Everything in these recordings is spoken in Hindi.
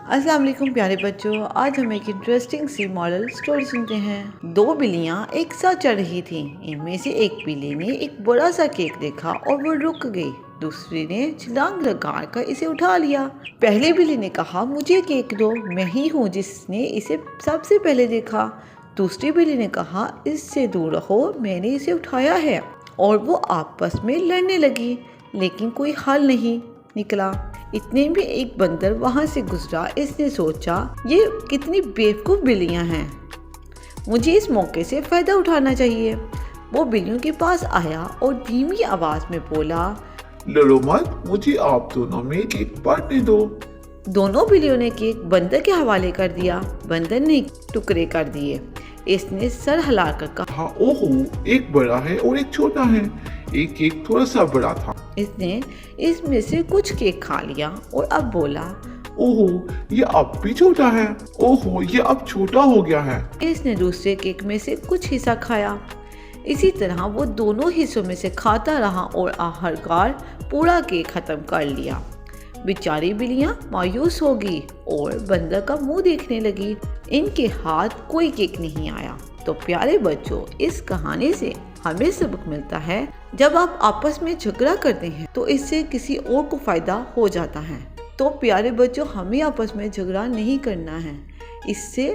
अस्सलाम वालेकुम प्यारे बच्चों, आज हम एक इंटरेस्टिंग सी मॉरल स्टोरी सुनते हैं। दो बिल्लियाँ एक साथ चढ़ रही थीं। इनमें से एक बिल्ली ने एक बड़ा सा केक देखा और वो रुक गई। दूसरी ने छलांग लगाकर इसे उठा लिया। पहली बिल्ली ने कहा, मुझे केक दो, मैं ही हूँ जिसने इसे सबसे पहले देखा। दूसरी बिल्ली ने कहा, इससे दूर रहो, मैंने इसे उठाया है। और वो आपस में लड़ने लगी, लेकिन कोई हल नहीं निकला। इतने में एक बंदर वहां से गुजरा। इसने सोचा, ये कितनी बेवकूफ़ बिल्लियां हैं, मुझे इस मौके से फ़ायदा उठाना चाहिए। वो बिल्लियों के पास आया और धीमी आवाज़ में बोला, लड़ो मत, मुझे आप दोनों में एक बांटने दो। दोनों बिल्लियों ने केक बंदर के हवाले कर दिया। बंदर ने टुकड़े कर दिए। इसने सर हिलाकर कहा, ओहो, एक बड़ा है और एक छोटा है। एक केक थोड़ा सा बड़ा था। इसने इसमें से कुछ केक खा लिया और अब बोला, ओहो, ये अब भी छोटा है। ओहो, ये अब छोटा हो गया है। इसने दूसरे केक में से कुछ हिस्सा खाया। इसी तरह वो दोनों हिस्सों में से खाता रहा और आखिरकार पूरा केक खत्म कर लिया। बेचारी बिल्लियां मायूस हो गई और बंदर का मुंह देखने लगी। इनके हाथ कोई केक नहीं आया। तो प्यारे बच्चों, इस कहानी से हमें सबक मिलता है, जब आप आपस में झगड़ा करते हैं तो इससे किसी और को फायदा हो जाता है। तो प्यारे बच्चों, हमें आपस में झगड़ा नहीं करना है। इससे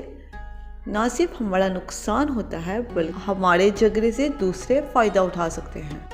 ना सिर्फ हमारा नुकसान होता है, बल्कि हमारे झगड़े से दूसरे फायदा उठा सकते हैं।